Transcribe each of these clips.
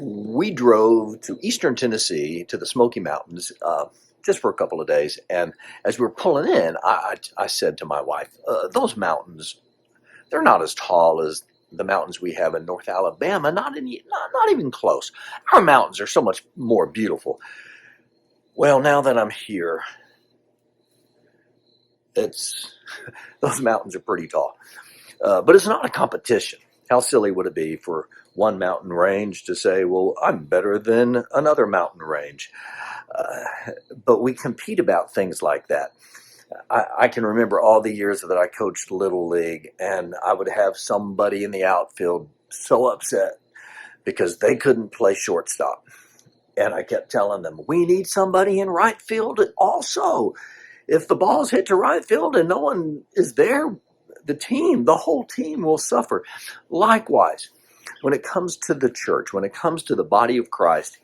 we drove to eastern Tennessee to the Smoky Mountains just for a couple of days. And as we were pulling in, I said to my wife, those mountains, they're not as tall as the mountains we have in North Alabama, not even close. Our mountains are so much more beautiful. Well, now that I'm here, those mountains are pretty tall. But it's not a competition. How silly would it be for one mountain range to say, well, I'm better than another mountain range? But we compete about things like that. I can remember all the years that I coached Little League, and I would have somebody in the outfield so upset because they couldn't play shortstop. And I kept telling them, we need somebody in right field also. If the ball's hit to right field and no one is there, the whole team will suffer. Likewise, when it comes to the church, when it comes to the body of Christ,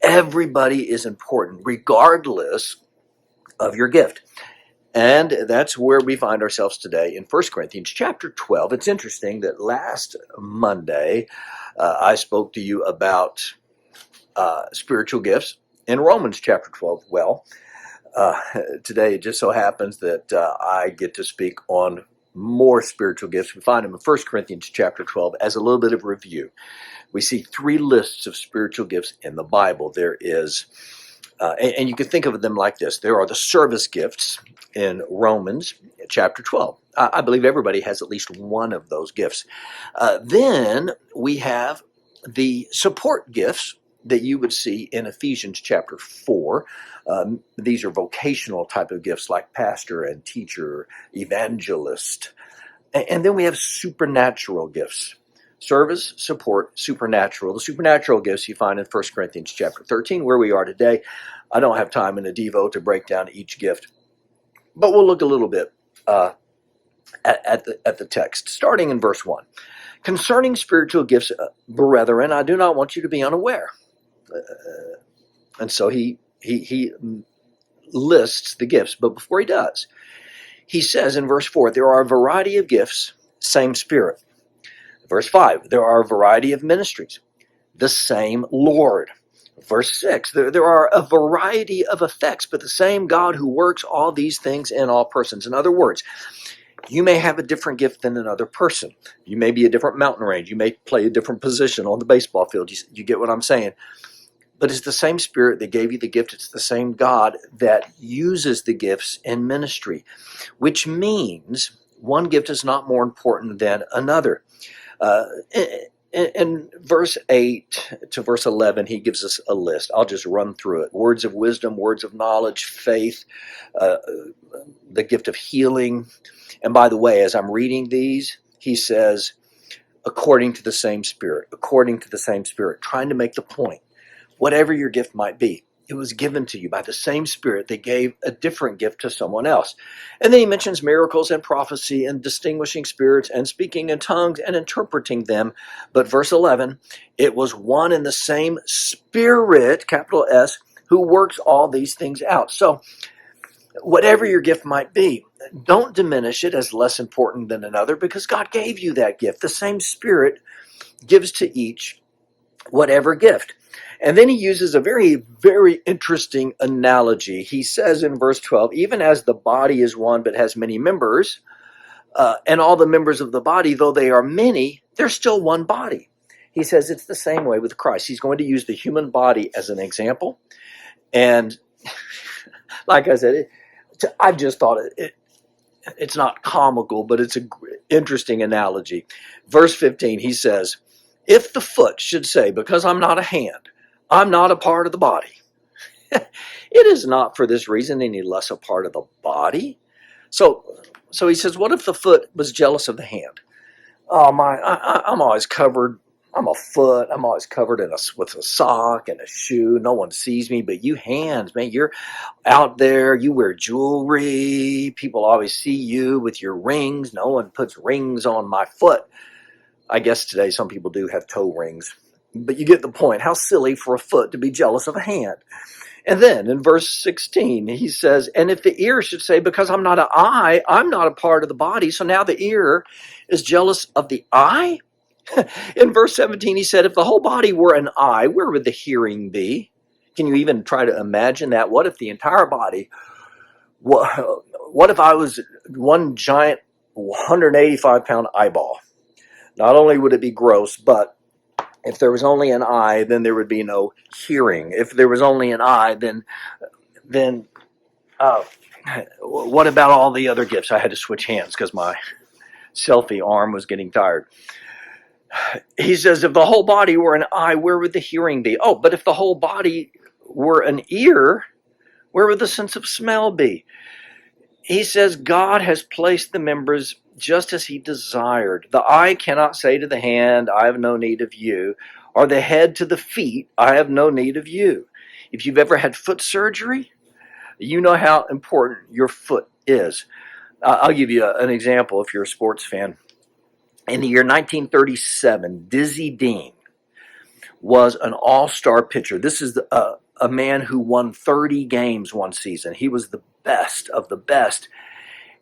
everybody is important, regardless of your gift. And that's where we find ourselves today in 1 Corinthians chapter 12. It's interesting that last Monday, I spoke to you about spiritual gifts in Romans chapter 12. Well, today it just so happens that I get to speak on more spiritual gifts. We find them in 1 Corinthians chapter 12 as a little bit of review. We see 3 lists of spiritual gifts in the Bible. There is, and you can think of them like this. There are the service gifts in Romans chapter 12. I believe everybody has at least one of those gifts. Then we have the support gifts that you would see in Ephesians chapter 4. These are vocational type of gifts like pastor and teacher, evangelist. And then we have supernatural gifts. Service, support, supernatural. The supernatural gifts you find in 1 Corinthians chapter 13, where we are today. I don't have time in a Devo to break down each gift, but we'll look a little bit at the text, starting in verse 1. Concerning spiritual gifts, brethren, I do not want you to be unaware. And so he lists the gifts, but before he does, he says in verse 4, there are a variety of gifts, same Spirit. Verse 5, there are a variety of ministries, the same Lord. Verse 6, there are a variety of effects, but the same God who works all these things in all persons. In other words, you may have a different gift than another person. You may be a different mountain range. You may play a different position on the baseball field. You get what I'm saying? But it's the same Spirit that gave you the gift. It's the same God that uses the gifts in ministry, which means one gift is not more important than another. In verse 8 to verse 11, he gives us a list. I'll just run through it. Words of wisdom, words of knowledge, faith, the gift of healing. And by the way, as I'm reading these, he says, according to the same Spirit, trying to make the point. Whatever your gift might be, it was given to you by the same Spirit that gave a different gift to someone else. And then he mentions miracles and prophecy and distinguishing spirits and speaking in tongues and interpreting them. But verse 11, it was one and the same Spirit, capital S, who works all these things out. So whatever your gift might be, don't diminish it as less important than another because God gave you that gift. The same Spirit gives to each whatever gift. And then he uses a very, very interesting analogy. He says in verse 12, even as the body is one but has many members, and all the members of the body, though they are many, they're still one body. He says it's the same way with Christ. He's going to use the human body as an example. And like I said, I just thought it's not comical, but it's an interesting analogy. Verse 15, he says, if the foot should say, because I'm not a hand, I'm not a part of the body, it is not for this reason any less a part of the body. So he says, what if the foot was jealous of the hand? Oh my, I'm always covered. I'm a foot. I'm always covered with a sock and a shoe. No one sees me, but you hands, man, you're out there. You wear jewelry. People always see you with your rings. No one puts rings on my foot. I guess today some people do have toe rings, but you get the point. How silly for a foot to be jealous of a hand. And then in verse 16, he says, and if the ear should say, because I'm not an eye, I'm not a part of the body. So now the ear is jealous of the eye. In verse 17, he said, if the whole body were an eye, where would the hearing be? Can you even try to imagine that? What if the entire body, what if I was one giant 185-pound eyeball? Not only would it be gross, but if there was only an eye, then there would be no hearing. If there was only an eye, then what about all the other gifts? I had to switch hands because my selfie arm was getting tired. He says, if the whole body were an eye, where would the hearing be? Oh, but if the whole body were an ear, where would the sense of smell be? He says, God has placed the members just as he desired. The eye cannot say to the hand, I have no need of you, or the head to the feet, I have no need of you. If you've ever had foot surgery, you know how important your foot is. I'll give you an example if you're a sports fan. In the year 1937, Dizzy Dean was an all-star pitcher. This is a man who won 30 games one season. He was the best of the best.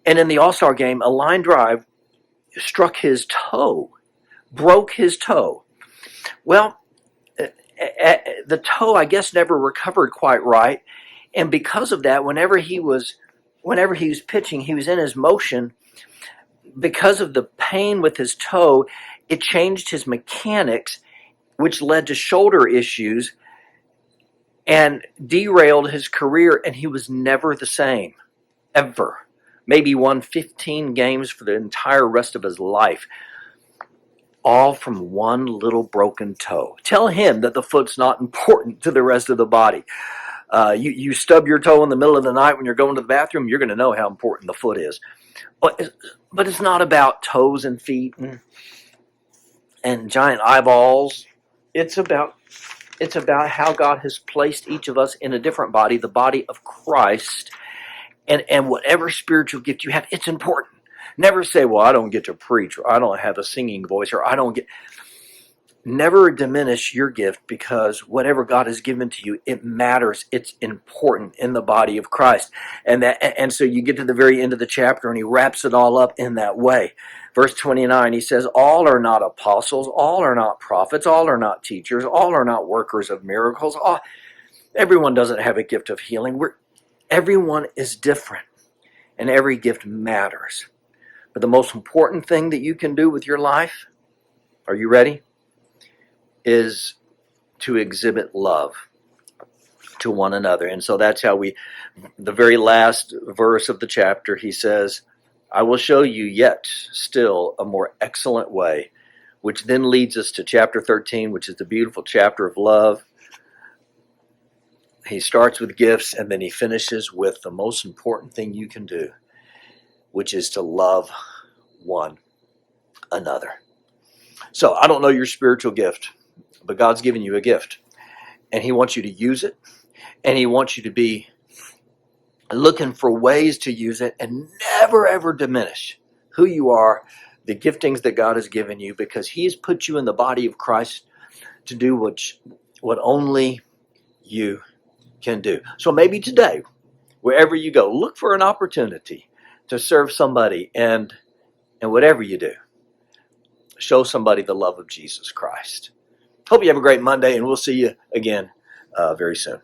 And in the all-star game, a line drive struck his toe, broke his toe. Well, the toe, I guess, never recovered quite right. And because of that, whenever he was pitching, he was in his motion. Because of the pain with his toe, it changed his mechanics, which led to shoulder issues and derailed his career, and he was never the same, ever. Maybe won 15 games for the entire rest of his life, all from one little broken toe. Tell him that the foot's not important to the rest of the body. You stub your toe in the middle of the night when you're going to the bathroom, you're going to know how important the foot is. But it's not about toes and feet and giant eyeballs. It's about how God has placed each of us in a different body, the body of Christ. And whatever spiritual gift you have, it's important. Never say, well, I don't get to preach, or I don't have a singing voice, or I don't get... Never diminish your gift, because whatever God has given to you, it matters. It's important in the body of Christ. And so you get to the very end of the chapter and he wraps it all up in that way. Verse 29, he says, all are not apostles, all are not prophets, all are not teachers, all are not workers of miracles. Everyone doesn't have a gift of healing. Everyone is different, and every gift matters. But the most important thing that you can do with your life, are you ready? Is to exhibit love to one another. And so that's how the very last verse of the chapter, he says, I will show you yet still a more excellent way, which then leads us to chapter 13, which is the beautiful chapter of love. He starts with gifts, and then he finishes with the most important thing you can do, which is to love one another. So I don't know your spiritual gift, but God's given you a gift, and he wants you to use it, and he wants you to be looking for ways to use it and never, ever diminish who you are, the giftings that God has given you, because he has put you in the body of Christ to do what only you can do. So maybe today, wherever you go, look for an opportunity to serve somebody, and whatever you do, show somebody the love of Jesus Christ. Hope you have a great Monday, and we'll see you again very soon.